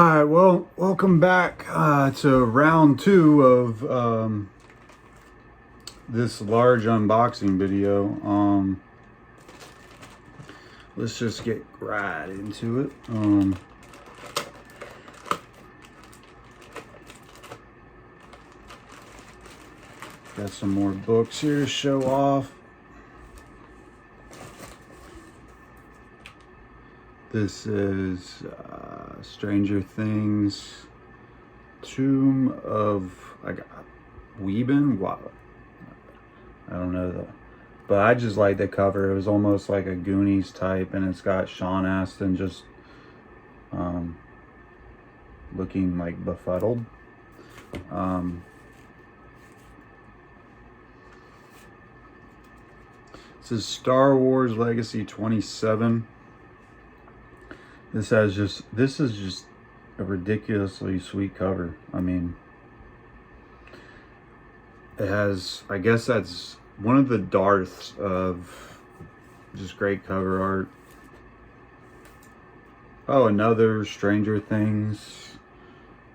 Alright, well, welcome back to round two of this large unboxing video. Let's just get right into it. Got some more books here to show off. This is Stranger Things, Tomb of Weeben. Wow, I don't know that, but I just like the cover. It was almost like a Goonies type, and it's got Sean Astin just looking like befuddled. This is Star Wars Legacy 27. This is just a ridiculously sweet cover. I mean, it has, I guess that's one of the Darths of just great cover art. Oh, another Stranger Things,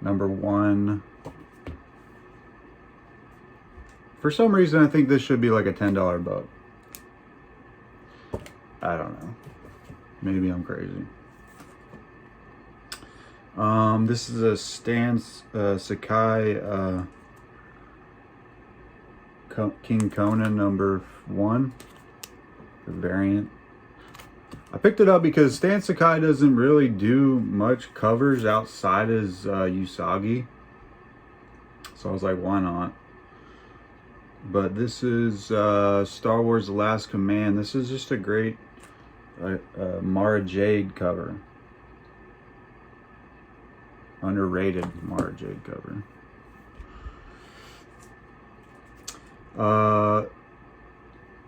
#1. For some reason, I think this should be like a $10 book. I don't know. Maybe I'm crazy. This is a Stan Sakai King Conan #1, the variant. I picked it up because Stan Sakai doesn't really do much covers outside his Usagi, so I was like, why not? But this is Star Wars: The Last Command. This is just a great Mara Jade cover. Underrated Mara Jade cover.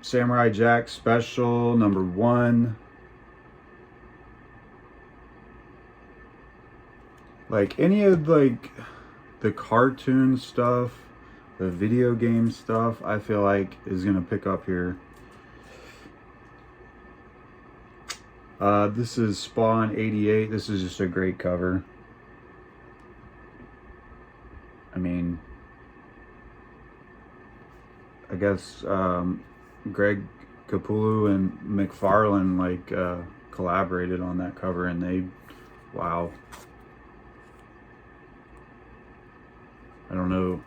Samurai Jack Special #1. Like any of the cartoon stuff, the video game stuff, I feel like is gonna pick up here. This is Spawn 88. This is just a great cover. I mean, I guess Greg Capullo and McFarlane collaborated on that cover, and they, wow. I don't know.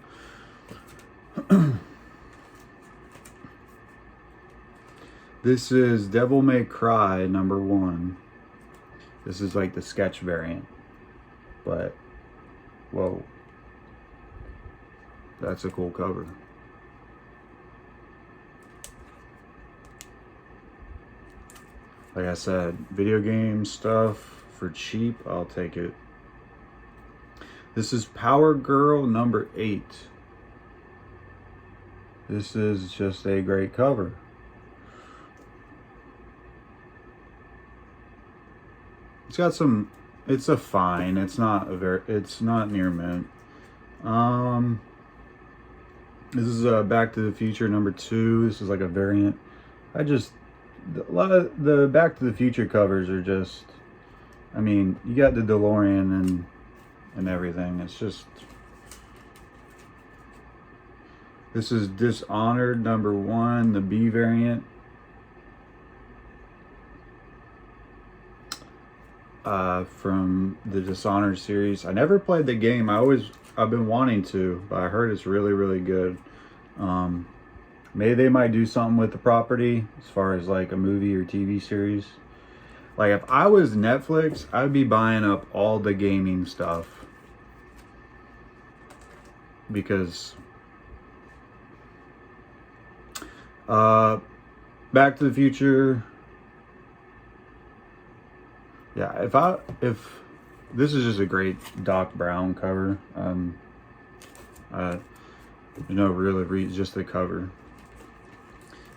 This is Devil May Cry #1. This is like the sketch variant, but whoa. That's a cool cover. Like I said, video game stuff for cheap, I'll take it. This is Power Girl #8. This is just a great cover. It's got some, it's a fine, it's not near mint. This is Back to the Future #2. This is like a variant. A lot of the Back to the Future covers are just, I mean, you got the DeLorean and everything. It's just, this is Dishonored #1, the B variant. From the Dishonored series. I never played the game. I've been wanting to, but I heard it's really, really good. Maybe they might do something with the property as far as like a movie or TV series. Like if I was Netflix, I'd be buying up all the gaming stuff, because Back to the Future. Yeah, if this is just a great Doc Brown cover. Really just the cover.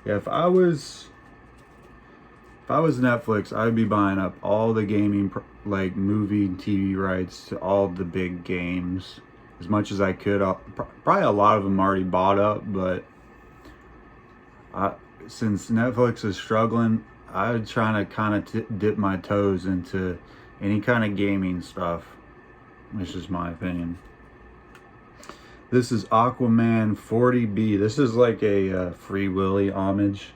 Yeah, if I was Netflix, I'd be buying up all the gaming like movie and TV rights to all the big games as much as I could. Probably a lot of them already bought up, but since Netflix is struggling, I'm trying to kind of dip my toes into any kind of gaming stuff. This is my opinion. This is Aquaman 40B. This is like a Free Willy homage.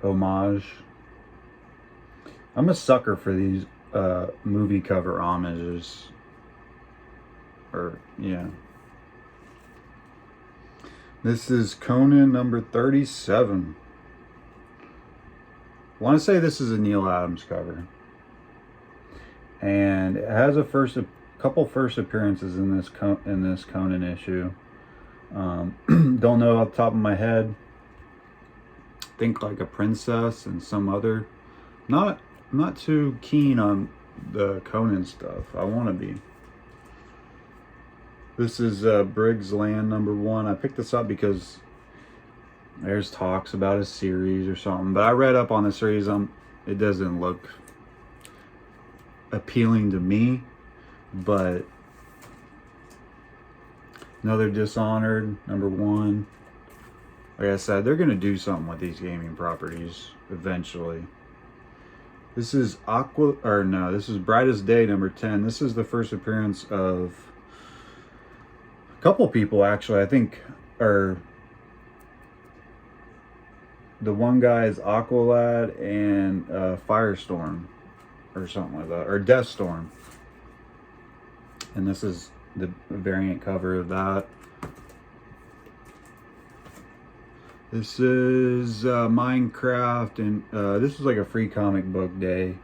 I'm a sucker for these movie cover homages. Yeah. This is Conan number 37. I want to say this is a Neal Adams cover. And it has a couple first appearances in this Conan issue. Don't know off the top of my head. Think like a princess and some other. Not too keen on the Conan stuff. I want to be. This is Briggs Land number 1. I picked this up because there's talks about a series or something. But I read up on the series. It doesn't look appealing to me. But another Dishonored number 1. Like I said, they're going to do something with these gaming properties eventually. This is this is Brightest Day number 10. This is the first appearance of a couple people, actually. I think, or the one guy is Aqualad and Firestorm or something like that, or Deathstorm. And this is the variant cover of that. This is Minecraft, and this is like a free comic book day,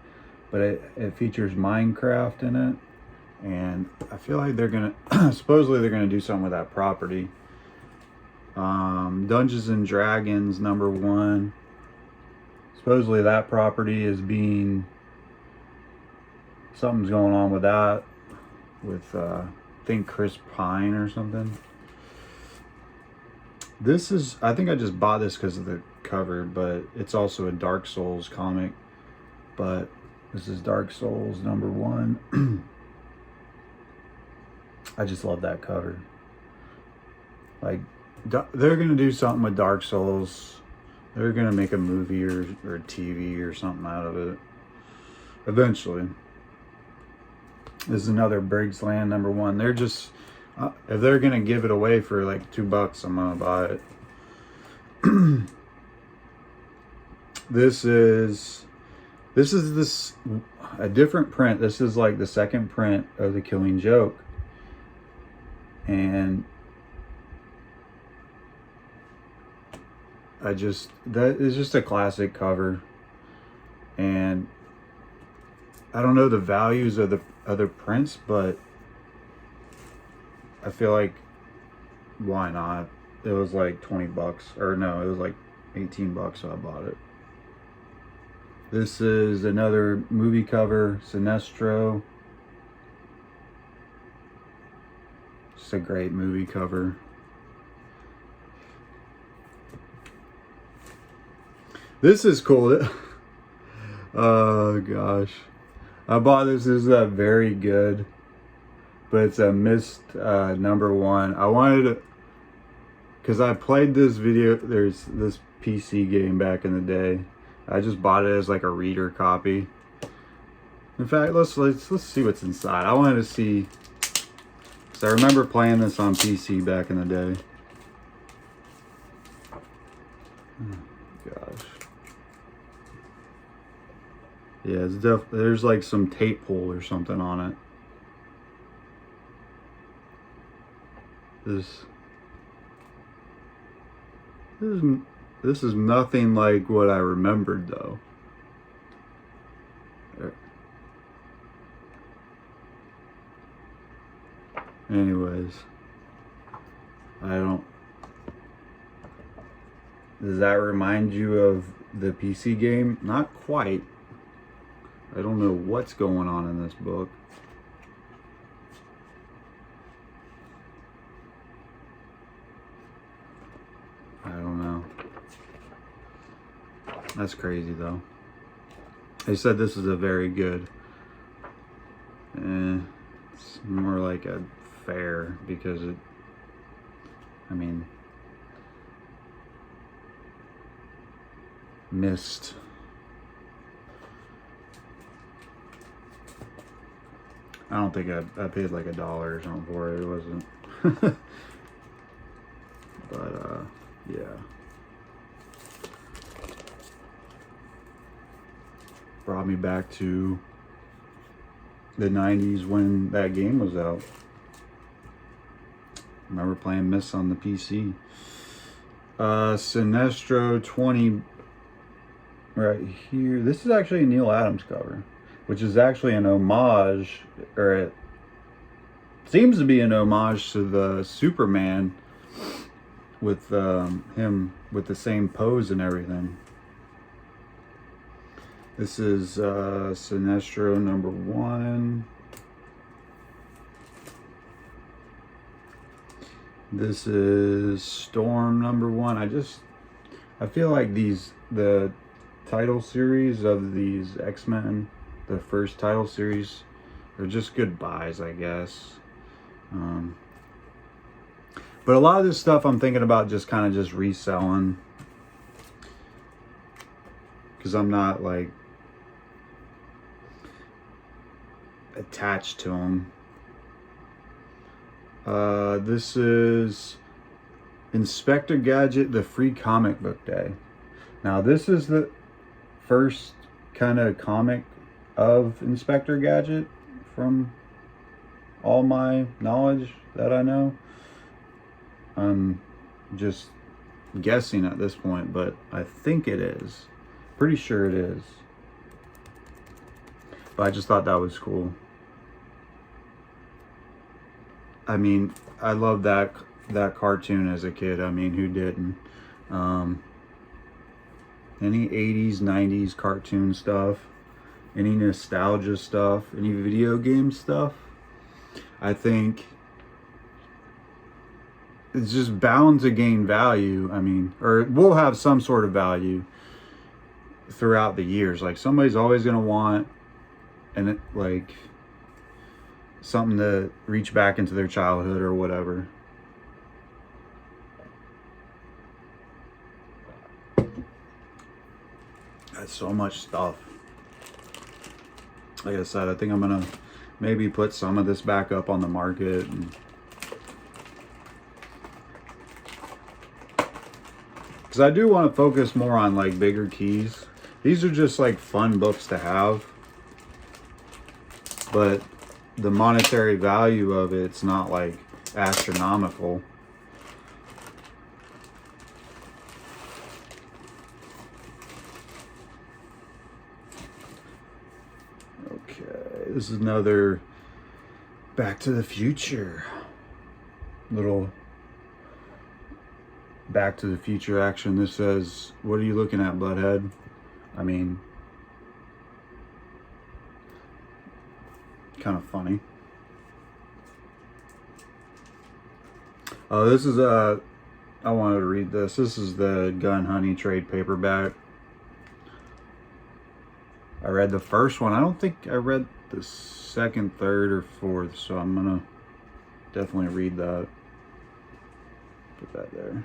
but it features Minecraft in it, and I feel like they're gonna supposedly they're gonna do something with that property. Dungeons and Dragons number 1. Supposedly that property is being, something's going on with that, with I think Chris Pine or something. This is, I think I just bought this because of the cover, but it's also a Dark Souls comic. But this is Dark Souls number 1. I just love that cover. Like, they're going to do something with Dark Souls. They're going to make a movie or TV or something out of it eventually. This is another Briggs Land number 1. They're just, if they're going to give it away for like $2, I'm going to buy it. This is a different print. This is like the second print of The Killing Joke. And that is just a classic cover. And I don't know the values of the other prints, but I feel like, why not? It was like $20, or no, it was like $18, so I bought it. This is another movie cover, Sinestro. Just a great movie cover. This is cool. Oh gosh, I bought this. This is very good. But it's a Myst number 1. I wanted to, because I played this there's this PC game back in the day. I just bought it as like a reader copy. In fact, let's see what's inside. I wanted to see, because I remember playing this on PC back in the day. Oh, gosh. Yeah, there's like some tape pull or something on it. This is nothing like what I remembered, though. Anyways, does that remind you of the PC game? Not quite. I don't know what's going on in this book. I don't know. That's crazy, though. They said this is a very good. It's more like a fair, because it, I mean, Myst. I don't think I paid like $1 or something for it. It wasn't. But yeah. Brought me back to the 90s when that game was out. Remember playing Myst on the PC. Sinestro 20 right here. This is actually a Neil Adams cover, which is actually an homage, or it seems to be an homage to the Superman with him with the same pose and everything. This is Sinestro number 1. This is Storm number 1. I feel like the title series of these X-Men, the first title series, are just good buys, I guess. But a lot of this stuff I'm thinking about just kind of just reselling, because I'm not like attached to them. This is Inspector Gadget, the free comic book day. Now this is the first kind of comic of Inspector Gadget from all my knowledge that I know. I'm just guessing at this point, but I think it is. Pretty sure it is. But I just thought that was cool. I mean, I loved that cartoon as a kid. I mean, who didn't? Any 80s, 90s cartoon stuff, any nostalgia stuff, any video game stuff, I think it's just bound to gain value. I mean, or it will have some sort of value throughout the years. Like, somebody's always going to want, and it, like, something to reach back into their childhood or whatever. That's so much stuff. Like I said, I think I'm gonna maybe put some of this back up on the market, because I do want to focus more on like bigger keys. These are just like fun books to have, but the monetary value of it's not like astronomical. Okay, this is another Back to the Future. Little Back to the Future action. This says, "What are you looking at, butthead?" I mean, kind of funny. Oh, this is I wanted to read this. This is the Gun Honey trade paperback. I read the first one. I don't think I read the second, third, or fourth, so I'm gonna definitely read that. Put that there.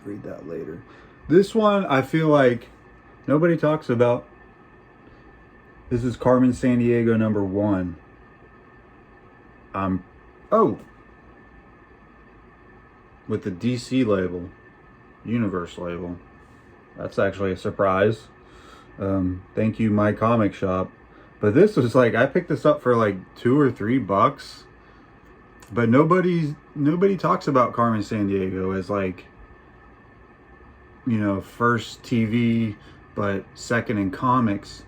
Read that later. This one, I feel like nobody talks about. This is Carmen Sandiego number 1. Oh, with the DC label, Universe label. That's actually a surprise. Thank you, My Comic Shop. But this was like, I picked this up for like $2 or $3, but nobody talks about Carmen Sandiego as like, you know, first TV but second in comics.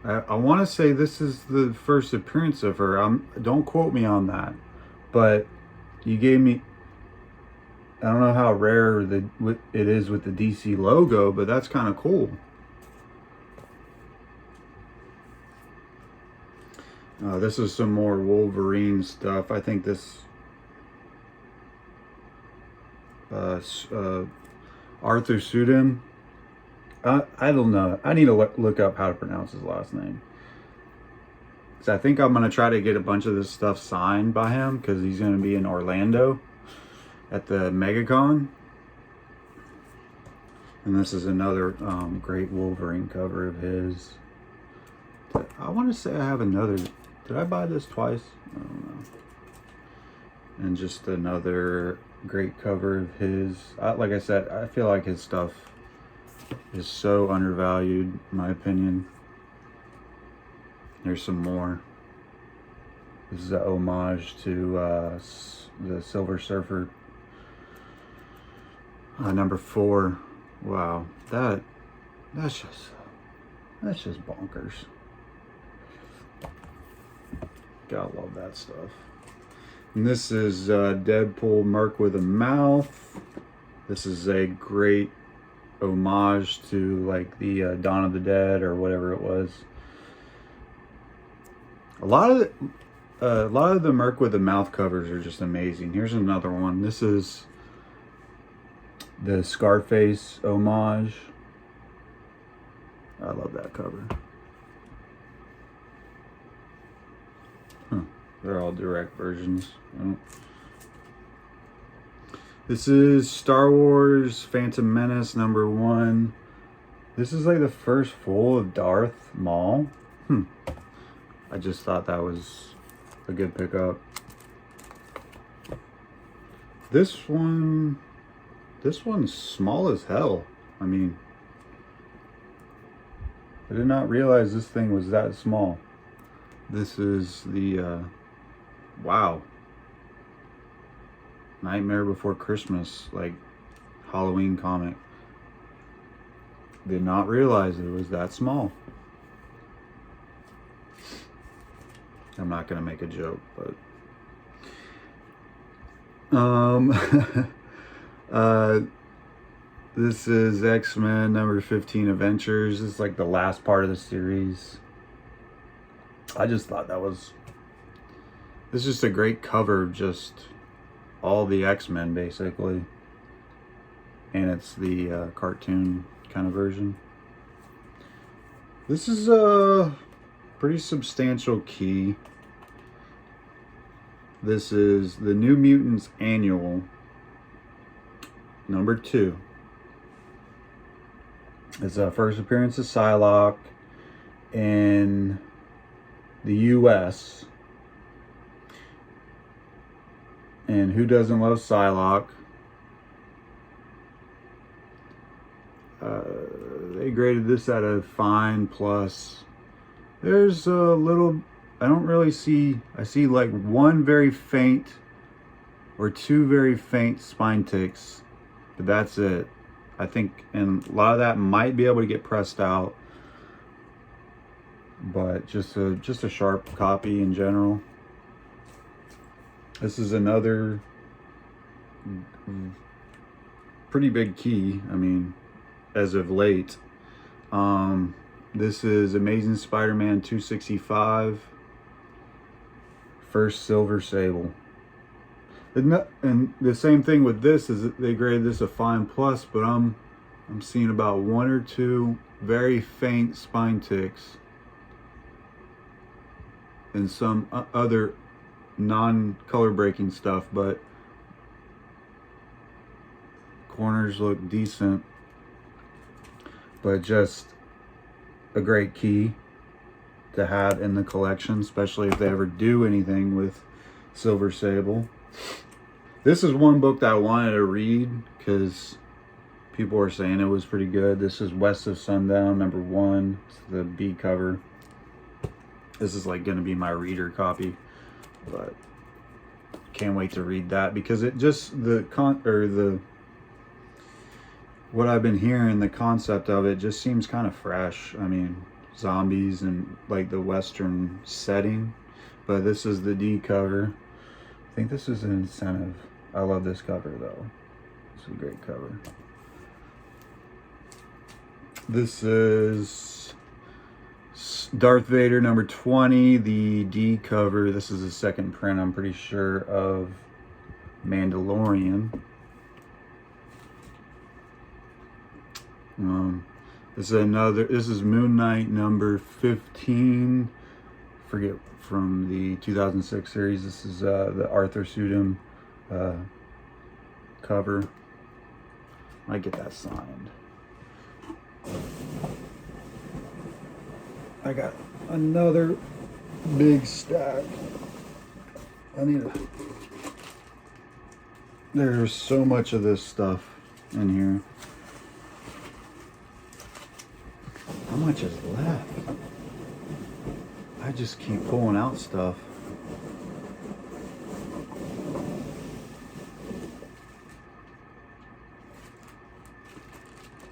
I want to say this is the first appearance of her. Don't quote me on that, but you gave me, I don't know how rare it is with the DC logo, but that's kind of cool. This is some more Wolverine stuff. I think this Arthur Sudin. I don't know. I need to look up how to pronounce his last name. So I think I'm going to try to get a bunch of this stuff signed by him, because he's going to be in Orlando at the MegaCon. And this is another great Wolverine cover of his. I want to say I have another Did I buy this twice? I don't know. And just another great cover of his. Like I said, I feel like his stuff is so undervalued, in my opinion. Here's some more. This is an homage to the Silver Surfer. Number 4. Wow, that's just bonkers. Gotta love that stuff. And this is Deadpool Merc with a Mouth. This is a great homage to like the Dawn of the Dead or whatever it was. A lot of the Merc with the Mouth covers are just amazing. Here's another one. This is the Scarface homage. I love that cover. They're all direct versions. This is Star Wars Phantom Menace number 1. This is like the first full of Darth Maul. I just thought that was a good pickup. This one's small as hell. I mean, I did not realize this thing was that small. This is the wow, Nightmare Before Christmas, like Halloween comic. Did not realize it was that small. I'm not gonna make a joke, but this is X-Men number 15 Adventures. This is like the last part of the series. I just thought this is just a great cover of just all the X-Men basically. And it's the cartoon kind of version. This is a pretty substantial key. This is the New Mutants Annual number 2. It's a first appearance of Psylocke in the US. And who doesn't love Psylocke? They graded this at a fine plus. There's a little, I don't really see, I see like one very faint or 2 very faint spine ticks, but that's it. I think, and a lot of that might be able to get pressed out, but just a sharp copy in general. This is another pretty big key, I mean, as of late. This is Amazing Spider-Man 265, first Silver Sable. And the same thing with this is that they graded this a fine plus, but I'm seeing about 1 or 2 very faint spine ticks and some other non-color breaking stuff, but corners look decent. But just a great key to have in the collection, especially if they ever do anything with Silver Sable. This is one book that I wanted to read because people were saying it was pretty good. This is West of Sundown number 1. It's the B cover. This is like going to be my reader copy, but can't wait to read that because it just what I've been hearing, the concept of it just seems kind of fresh. I mean, zombies and like the Western setting, but this is the D cover. I think this is an incentive. I love this cover though. It's a great cover. This is Darth Vader number 20, the D cover. This is the second print, I'm pretty sure, of Mandalorian. This is Moon Knight number 15. Forget, from the 2006 series. This is the Arthur Sudum cover. Might get that signed. I got another big stack. There's so much of this stuff in here. How much is left? I just keep pulling out stuff.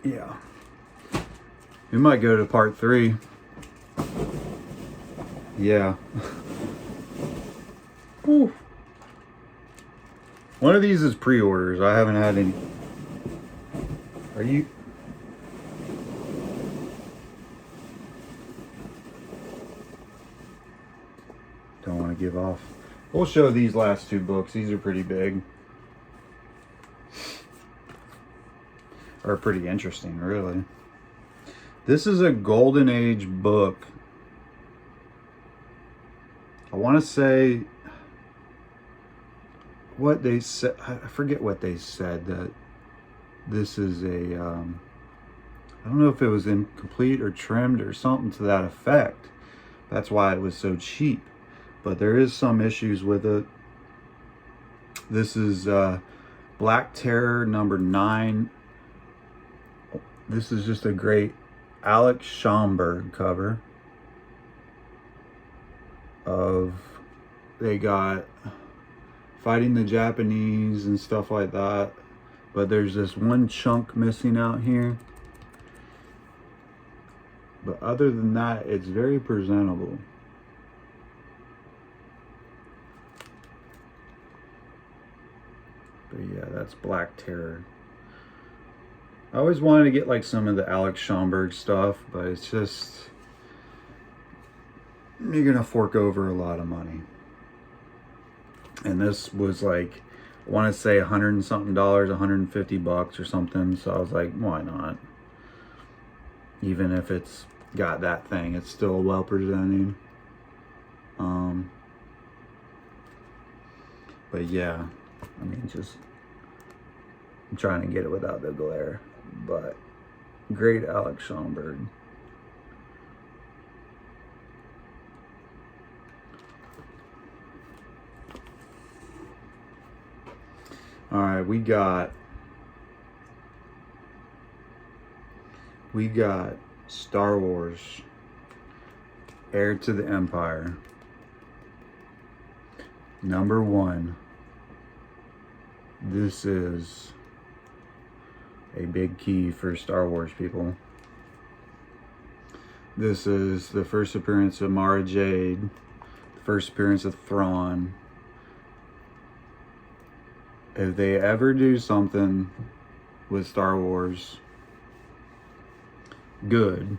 Yeah. We might go to part 3. Yeah. Whew. One of these is pre-orders. I haven't had any. Are you? Don't want to give off. We'll show these last 2 books. These are pretty big. Or pretty interesting, really. This is a Golden Age book. I want to say what they said. I forget what they said. That this is a, I don't know if it was incomplete or trimmed or something to that effect. That's why it was so cheap. But there is some issues with it. This is Black Terror number 9. This is just a great Alex Schomburg cover of, they got fighting the Japanese and stuff like that, but there's this one chunk missing out here. But other than that, it's very presentable. But yeah, that's Black Terror. I always wanted to get like some of the Alex Schomburg stuff, but it's just, you're gonna fork over a lot of money. And this was like, I want to say $100 and something, $150 or something. So I was like, why not? Even if it's got that thing, it's still well presented. But yeah, I mean, just, I'm trying to get it without the glare. But great Alex Schomburg. All right, we got Star Wars, Heir to the Empire, number 1. This is a big key for Star Wars people. This is the first appearance of Mara Jade, the first appearance of Thrawn. If they ever do something with Star Wars good,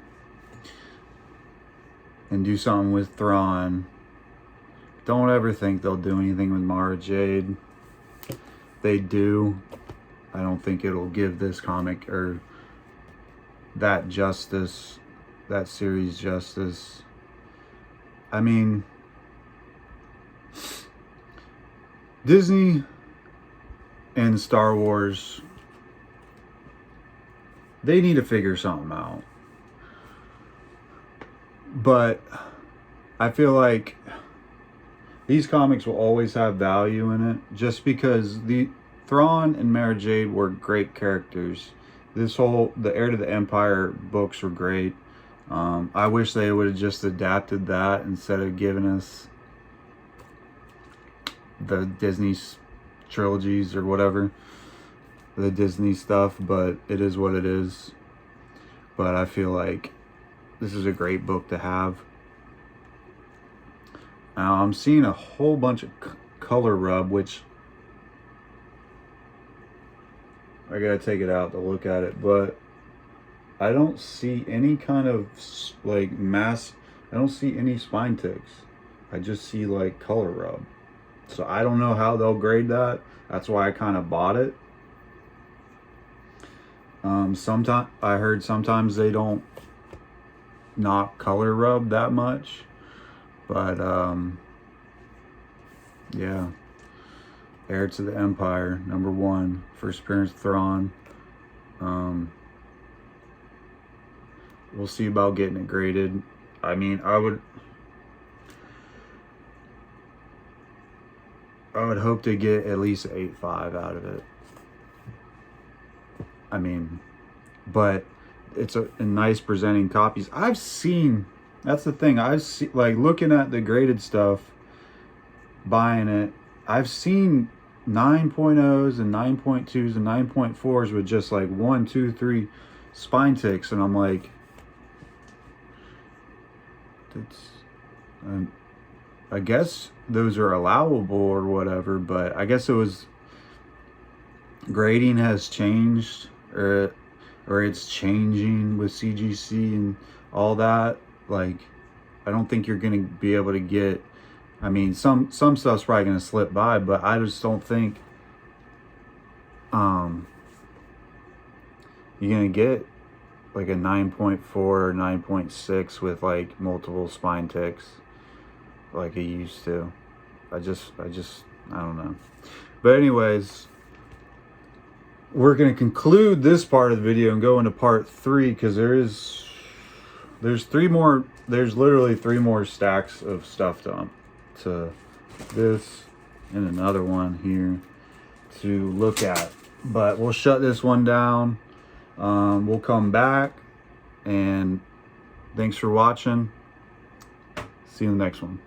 and do something with Thrawn, don't ever think they'll do anything with Mara Jade. They do, I don't think it'll give this comic or that justice, that series justice. I mean, Disney and Star Wars, they need to figure something out. But I feel like these comics will always have value in it, just because the Thrawn and Mara Jade were great characters. The Heir to the Empire books were great. I wish they would have just adapted that instead of giving us the Disney trilogies or whatever, the Disney stuff, but it is what it is. But I feel like this is a great book to have. Now I'm seeing a whole bunch of color rub, which I gotta take it out to look at it, but I don't see any kind of like mass, I don't see any spine ticks. I just see like color rub. So I don't know how they'll grade that. That's why I kind of bought it. Sometimes I heard sometimes they don't not color rub that much, but yeah. Heir to the Empire, number 1, first appearance of Thrawn. We'll see about getting it graded. I mean, I would hope to get at least 8.5 out of it. I mean, but it's a nice presenting copies. I've seen, that's the thing, I've seen, like, looking at the graded stuff, buying it, I've seen 9.0s and 9.2s and 9.4s with just like 1, 2, 3 spine ticks, and I'm like, that's, I guess those are allowable or whatever, but I guess it was, grading has changed, or it's changing with CGC and all that. Like, I don't think you're gonna be able to get, I mean, some stuff's probably gonna slip by, but I just don't think you're gonna get like a 9.4 or 9.6 with like multiple spine ticks like you used to. I don't know. But anyways, we're gonna conclude this part of the video and go into part 3, because there's literally 3 more stacks of stuff to this and another one here to look at. But we'll shut this one down. We'll come back, and thanks for watching. See you in the next one.